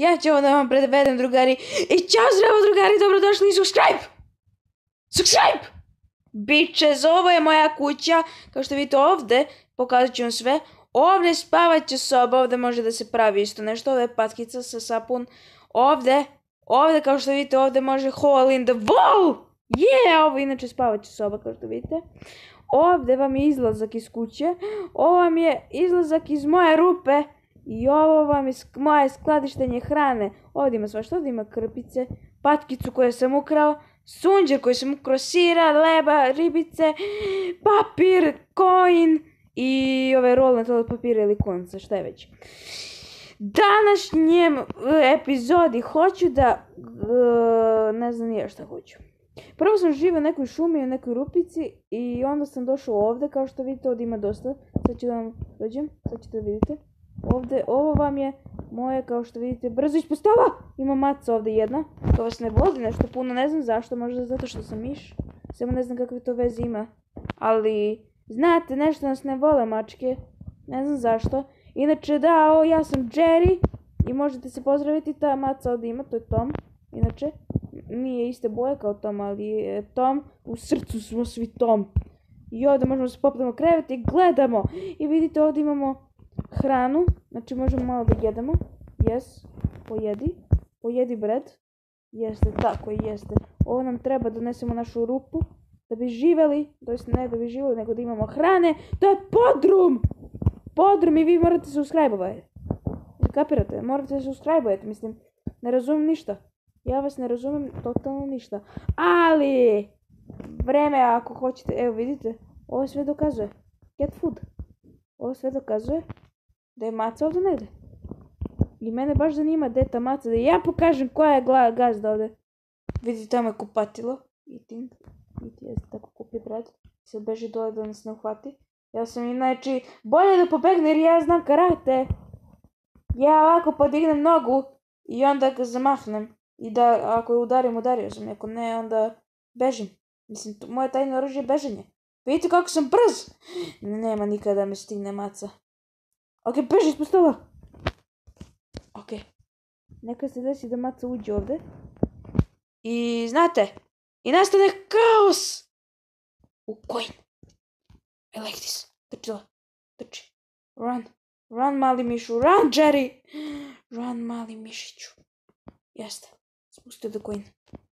Ja ću ovo da vam prevedem, drugari. I ćao, zdravo, drugari, dobrodošli i subscribe! Bitches, ovo je moja kuća. Kao što vidite ovdje, pokazat ću vam sve. Ovdje spavaće soba, ovdje može da se pravi isto nešto. Ovdje je patkica sa sapun. Ovdje, kao što vidite, ovdje može hole in the wall! Ovo inače spavaće soba, kao što vidite. Ovdje vam je izlazak iz kuće. Ovo vam je izlazak iz moje rupe. I ovo vam je moje skladištenje hrane. Ovdje ima svašta, ovdje ima krpice, patkicu koju sam ukrao, sunđer koji sam ukrao, sira, leba, ribice, papir, coin i ove rolne toalet papira ili konca, šta je već. Današnjem epizodi hoću da, ne znam nije šta hoću. Prvo sam živio u nekoj šumi, u nekoj rupici i onda sam došao ovdje, kao što vidite ovdje ima dosta. Sad ću da vam dođem, sad ćete da vidite. Ovdje, ovo vam je moje, kao što vidite, brzo ispostava! Ima maca ovdje jedna, koja vas ne vodi nešto puno, ne znam zašto, možda zato što sam miš. Samo ne znam kakve to veze ima. Ali, znate, nešto nas ne vole mačke, ne znam zašto. Inače, da, ja sam Jerry i možete se pozdraviti, ta maca ovdje ima, to je Tom. Inače, nije iste boje kao Tom, ali je Tom, u srcu smo svi Tom. I ovdje možemo se popnemo krevet i gledamo. I vidite, ovdje imamo hranu, znači možemo malo da jedemo. Yes, pojedi bread. Jeste, tako i jeste. Ovo nam treba da donesemo našu rupu, da bi živeli, to jest ne da bi živeli, nego da imamo hrane. To je podrum! Podrum i vi morate se subscribe-ovati. Kapirate? Morate se subscribe-ovati, mislim, ne razumijem ništa. Ja vas ne razumijem totalno ništa. Ali, vreme ako hoćete, evo vidite, ovo sve dokazuje. Cat food. Ovo sve dokazuje da je maca ovdje negdje. I mene baš zanima gdje je ta maca, da ja pokažem koja je gazda ovdje. Vidite, tamo je kupatilo. Eating. Jeste tako kupi bread. Sad beži dole da nas ne uhvati. Ja sam inače bolje da pobegne jer ja znam karate. Ja ovako podignem nogu i onda ga zamahnem. I da ako je udario sam. Ako ne, onda bežim. Mislim, moje tajno oružje je bežanje. Vidite kako sam brz! Nema nikada da me stigne maca. Ok, beži ispod stola! Ok. Neka se desi da maca uđe ovdje. I znate, i nastane kaos! U coin. I like this. Trči. Run, mali mišu. Run, Jerry! Run, mali mišiću. Jeste. Spustio do coin.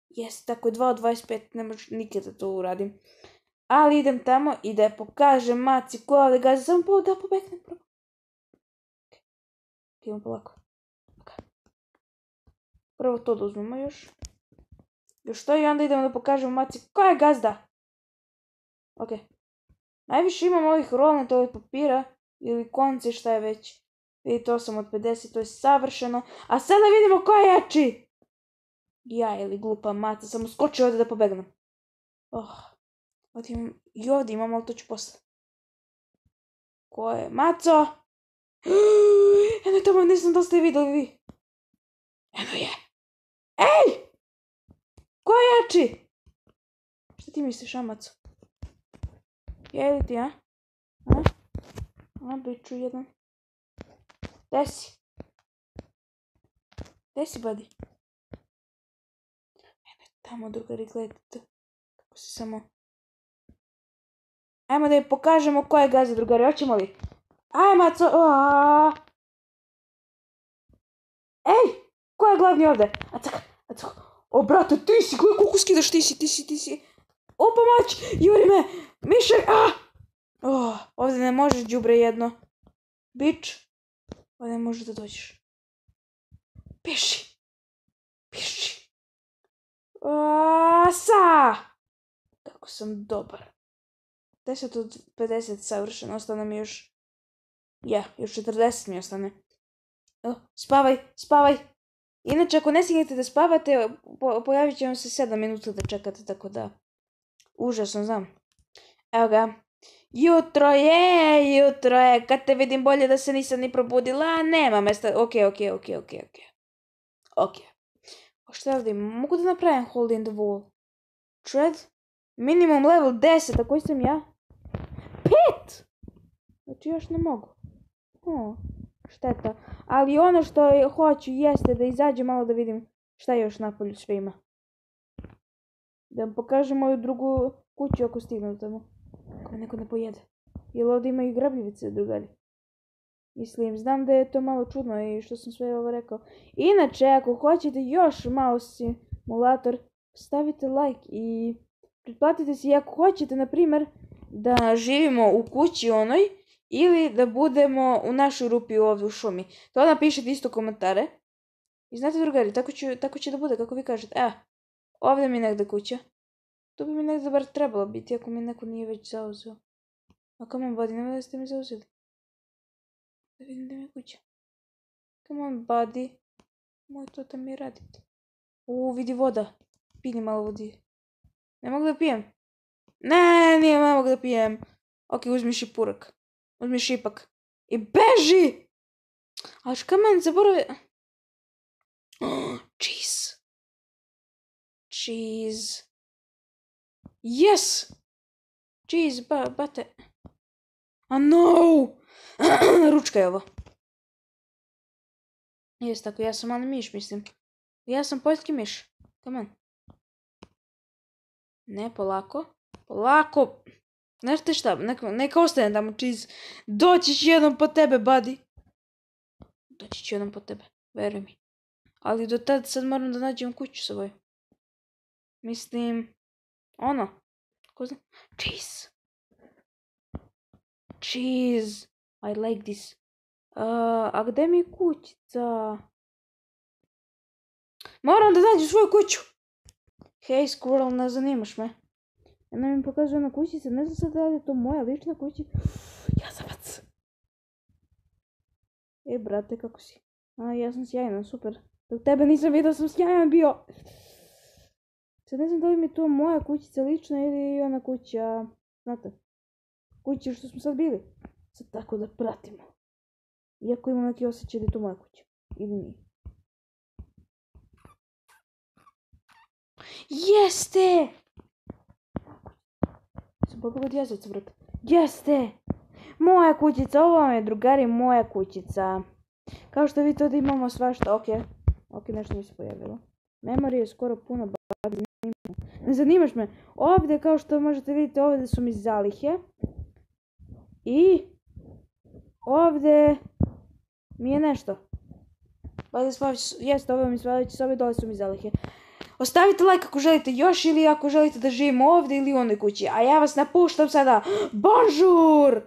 Jeste, tako je 2 od 25. Ne možeš nikada to uradim. Ali idem tamo i da pokažem maci koja ovdje gazi. Samo da pobegnem prvo. Ok, idemo polako. Prvo to da uzmemo još. Još to i onda idemo da pokažemo maci koja je gazda. Ok. Najviše imam ovih rolne toalet papira ili konce šta je već. Vidite 8 od 50, to je savršeno. A sada vidimo ko je jači. Ja ili glupa maca, samo skoči ovdje da pobegnem. I ovdje imam, ali to ću posle. Ko je? Maco! Eno je tamo, ne znam da ste je vidjeli vi. Eno je. Ej! Ko je jači? Šta ti misliš, a Maco? Je li ti, a? Biću jedan. Gde si? Gde si, buddy? Eno je tamo, drugari, gledajte. Kako se samo... Ajmo da je pokažemo ko je gazda, drugari, hoćemo li? Aj, Maco! Ej! Ko je glavni ovdje? O, brate, ti si, gledaj koliko skidaš, ti si. O, pomoć! Juri me! Mišer! Ovdje ne možeš, đubre jedno. Bić! Ovdje ne možeš da dođeš. Piši! Kako sam dobar. 10 od 50 savršeno, ostane mi još... još 40 mi ostane. Spavaj! Inače, ako ne stignete da spavate, pojavit će vam se 7 minuta da čekate, tako da... Užasno, znam. Evo ga. Jutro je, kad te vidim bolje da se nisam ni probudila, nema mesta. Ok. Šta ovdje imam? Mogu da napravim hole in the wall. Tread? Minimum level 10, a koji sam ja? 5! Znači još ne mogu. šteta. Ali ono što hoću jeste da izađem malo da vidim šta još napolju sve ima. Da vam pokažem moju drugu kuću ako stignem tamo. Ako me neko ne pojede. Jer ovdje imaju grabljivice, drugari. Mislim, znam da je to malo čudno i što sam sve ovo rekao. Inače, ako hoćete još malo simulator, stavite like i pretplatite se. I ako hoćete, na primjer, da živimo u kući onoj ili da budemo u našoj rupi ovdje u šumi. To napišite isto komentare. I znate, drugari, tako će da bude, kako vi kažete. Ovdje mi je negdje kuća. To bi mi negdje bar trebalo biti, ako mi neko nije već zauzeo. A come on, buddy, nemoj da ste mi zauzeli. Da vidim da mi je kuća. Come on, buddy. Moj to da mi radite. Vidi voda. Pini malo vodi. Ne mogu da pijem. Ne mogu da pijem. Ok, uzmi šipurak. Uzmi šipak. I beži! Ali škamen, zaboravi. Cheese. Cheese. Yes! Cheese, bate. No! Ručka je ovo. Jes tako, ja sam mali miš, mislim. Ja sam poljski miš. Come on. Ne, polako. Polako! Znaš te šta, neka ostane tamo cheese. Doći ću jednom po tebe, buddy. Doći ću jednom po tebe, veruj mi. Ali do tad sad moram da nađem kuću svoju. Mislim, ono. Ko zna? Cheese. Cheese. I like this. A gde mi je kućica? Moram da nađem svoju kuću. Hej, squirrel, ne zanimaš me. Jedna mi pokazuje na kućica, ne znam sad da li je to moja lična kućica. Jazavac. Brate, kako si? Ja sam sjajan, super. Dok tebe nisam vidio, sam sjajan bio. Sad ne znam da li mi je to moja kućica lična ili ona kuća, znate, kuća što smo sad bili. Sad tako da pratimo. Iako imam neki osjećaj da je to moja kuća. Ili nije. Jeste! Sam pogledao od jazavca, brate. Jeste! Moja kućica, ovo vam je, drugari, moja kućica. Kao što vidite ovdje imamo svašta, ok, nešto mi se pojavilo. Memorije je skoro puno, ne zanimaš me. Ovdje, kao što možete vidjeti, ovdje su mi zalihe. I ovdje mi je nešto. Jeste, ovo mi spavajući sobe, dole su mi zalihe. Ostavite like ako želite još ili ako želite da živimo ovdje ili u onoj kući. A ja vas napuštam sada. Bonjour!